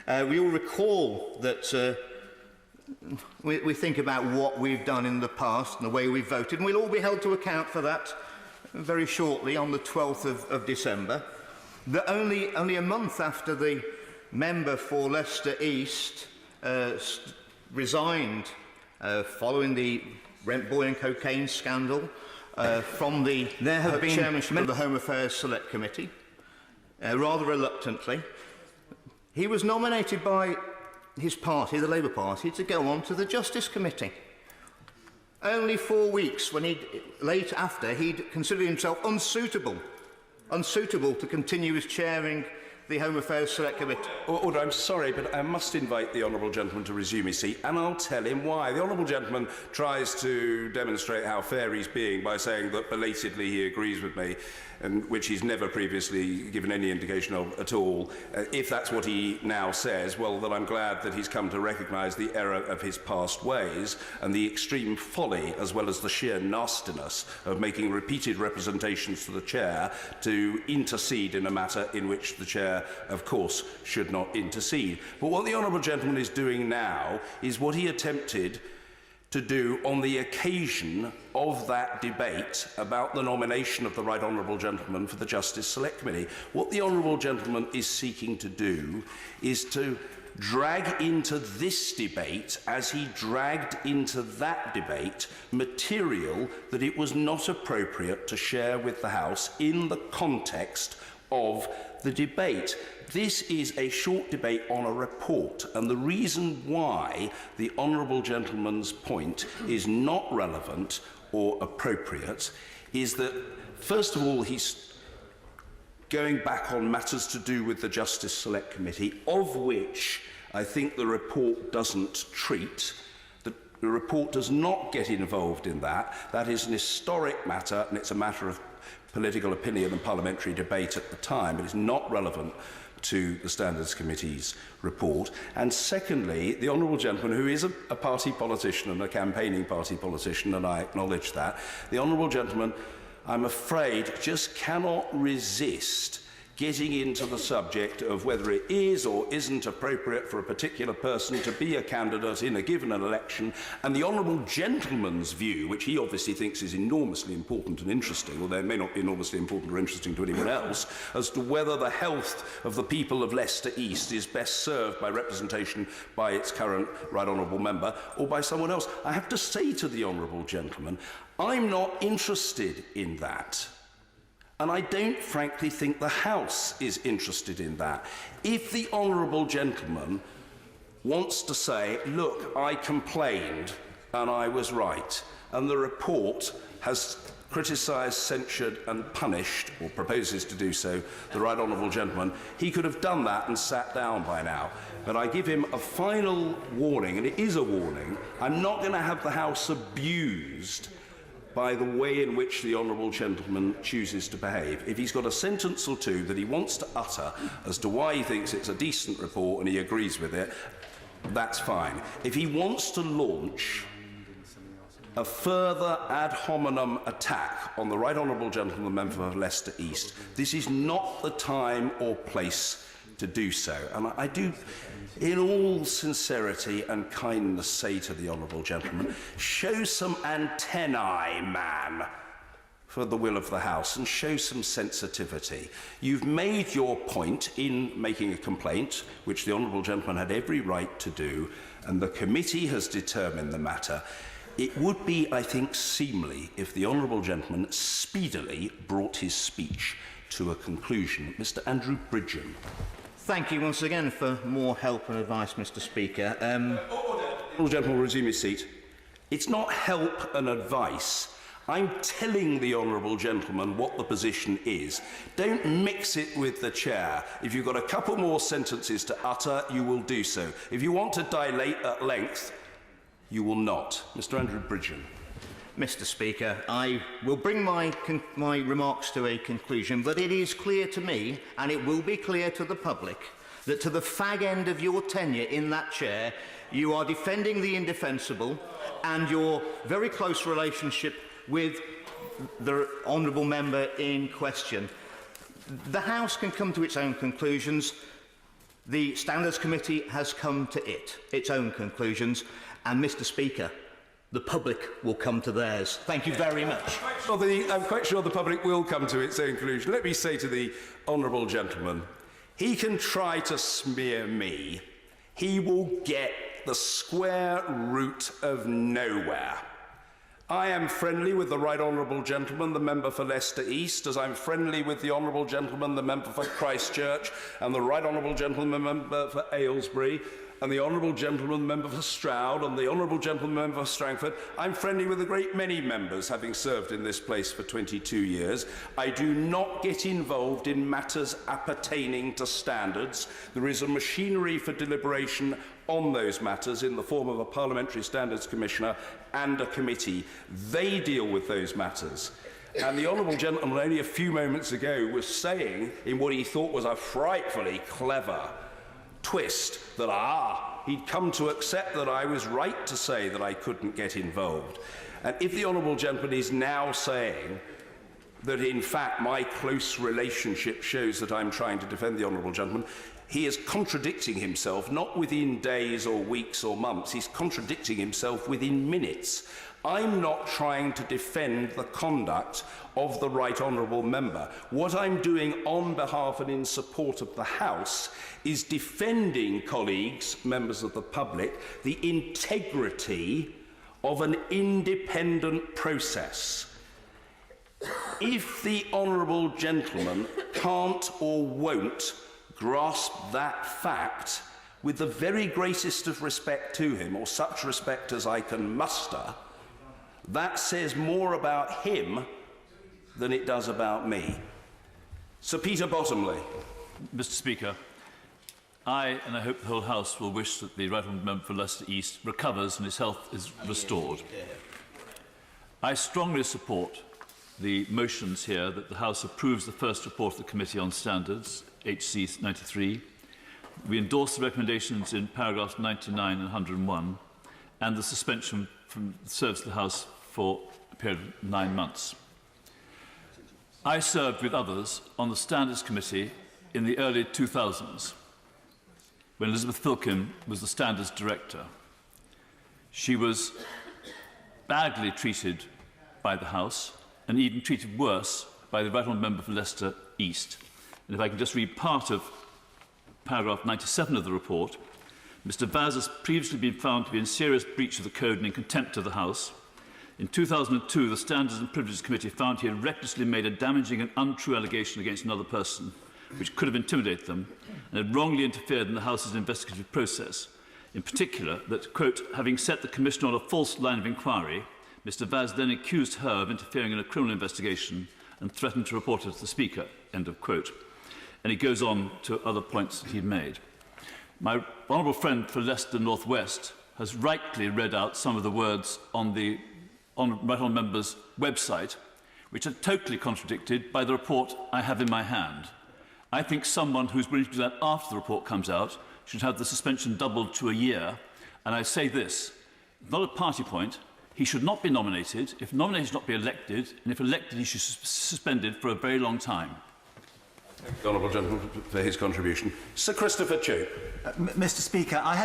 We all recall that we think about what we've done in the past and the way we've voted, and we'll all be held to account for that very shortly on the 12th of December. That only a month after the member for Leicester East resigned following the rent boy and cocaine scandal from the chairmanship of the Home Affairs Select Committee, rather reluctantly, he was nominated by his party, the Labour Party, to go on to the Justice Committee. Only 4 weeks late after he'd considered himself unsuitable to continue as chairing the Home Affairs Select Committee. Order, I'm sorry, but I must invite the honourable gentleman to resume his seat, and I'll tell him why. The honourable gentleman tries to demonstrate how fair he's being by saying that belatedly he agrees with me, and which he's never previously given any indication of at all. If that's what he now says, well, then I'm glad that he's come to recognise the error of his past ways and the extreme folly, as well as the sheer nastiness of making repeated representations to the chair to intercede in a matter in which the chair, of course, should not intercede. But what the honourable gentleman is doing now is what he attempted to do on the occasion of that debate about the nomination of the right honourable gentleman for the Justice Select Committee. What the honourable gentleman is seeking to do is to drag into this debate, as he dragged into that debate, material that it was not appropriate to share with the House in the context of the debate. This is a short debate on a report, and the reason why the honourable gentleman's point is not relevant or appropriate is that, first of all, he's going back on matters to do with the Justice Select Committee, of which I think the report doesn't treat. The report does not get involved in that. That is an historic matter, and it's a matter of political opinion and parliamentary debate at the time. It is not relevant to the Standards Committee's report. And secondly, the honourable gentleman, who is a party politician and a campaigning party politician, and I acknowledge that, the honourable gentleman, I'm afraid, just cannot resist getting into the subject of whether it is or isn't appropriate for a particular person to be a candidate in a given election, and the honourable gentleman's view, which he obviously thinks is enormously important and interesting, although it may not be enormously important or interesting to anyone else, as to whether the health of the people of Leicester East is best served by representation by its current right honourable member or by someone else. I have to say to the honourable gentleman, I'm not interested in that. And I don't, frankly, think the House is interested in that. If the honourable gentleman wants to say, look, I complained and I was right, and the report has criticised, censured and punished, or proposes to do so, the right honourable gentleman, he could have done that and sat down by now. But I give him a final warning, and it is a warning. I'm not going to have the House abused by the way in which the honourable gentleman chooses to behave. If he's got a sentence or two that he wants to utter as to why he thinks it's a decent report and he agrees with it, that's fine. If he wants to launch a further ad hominem attack on the right honourable gentleman member of Leicester East, this is not the time or place to do so. And I do, in all sincerity and kindness, say to the honourable gentleman, show some antennae, man, for the will of the House, and show some sensitivity. You've made your point in making a complaint, which the honourable gentleman had every right to do, and the committee has determined the matter. It would be, I think, seemly if the honourable gentleman speedily brought his speech to a conclusion. Mr. Andrew Bridgen. Thank you once again for more help and advice, Mr. Speaker. The gentleman will resume his seat. It's not help and advice. I'm telling the honourable gentleman what the position is. Don't mix it with the chair. If you've got a couple more sentences to utter, you will do so. If you want to dilate at length, you will not. Mr. Andrew Bridgen. Mr. Speaker, I will bring my remarks to a conclusion, but it is clear to me, and it will be clear to the public, that to the fag end of your tenure in that chair, you are defending the indefensible, and your very close relationship with the honourable member in question. The House can come to its own conclusions. The Standards Committee has come to its own conclusions, and Mr. Speaker, the public will come to theirs. Thank you very much. I'm quite sure the public will come to its own conclusion. Let me say to the honourable gentleman, he can try to smear me. He will get the square root of nowhere. I am friendly with the right honourable gentleman, the member for Leicester East, as I'm friendly with the honourable gentleman, the member for Christchurch, and the right honourable gentleman, the member for Aylesbury, and the honourable gentleman, the member for Stroud, and the honourable gentleman, member for Strangford. I'm friendly with a great many members, having served in this place for 22 years. I do not get involved in matters appertaining to standards. There is a machinery for deliberation on those matters in the form of a Parliamentary Standards Commissioner and a committee. They deal with those matters. And the honourable gentleman only a few moments ago was saying, in what he thought was a frightfully clever twist, that he'd come to accept that I was right to say that I couldn't get involved. And if the honourable gentleman is now saying that in fact my close relationship shows that I'm trying to defend the honourable gentleman, he is contradicting himself, not within days or weeks or months, he's contradicting himself within minutes. I'm not trying to defend the conduct of the right honourable member. What I'm doing on behalf and in support of the House is defending, colleagues, members of the public, the integrity of an independent process. If the honourable gentleman can't or won't grasp that fact, with the very greatest of respect to him, or such respect as I can muster, that says more about him than it does about me. Sir Peter Bottomley. Mr. Speaker, I, and I hope the whole House, will wish that the right honourable member for Leicester East recovers and his health is restored. I strongly support the motions here that the House approves the first report of the Committee on Standards, HC 93. We endorse the recommendations in paragraphs 99 and 101, and the suspension from service of the House for a period of 9 months. I served with others on the Standards Committee in the early 2000s, when Elizabeth Filkin was the Standards Director. She was badly treated by the House, and even treated worse by the right honourable member for Leicester East. And if I can just read part of paragraph 97 of the report, Mr. Vaz has previously been found to be in serious breach of the code and in contempt of the House. In 2002, the Standards and Privileges Committee found he had recklessly made a damaging and untrue allegation against another person, which could have intimidated them, and had wrongly interfered in the House's investigative process. In particular, that, quote, having set the Commission on a false line of inquiry, Mr. Vaz then accused her of interfering in a criminal investigation and threatened to report it to the Speaker, end of quote. And he goes on to other points that he'd made. My honourable friend for Leicester North West has rightly read out some of the words on the right honourable member's website, which are totally contradicted by the report I have in my hand. I think someone who's willing to do that after the report comes out should have the suspension doubled to a year. And I say this, not a party point, he should not be nominated. If nominated, he should not be elected. And if elected, he should be suspended for a very long time. Thank the honourable gentleman for his contribution. Sir Christopher Chope. Mr. Speaker, I have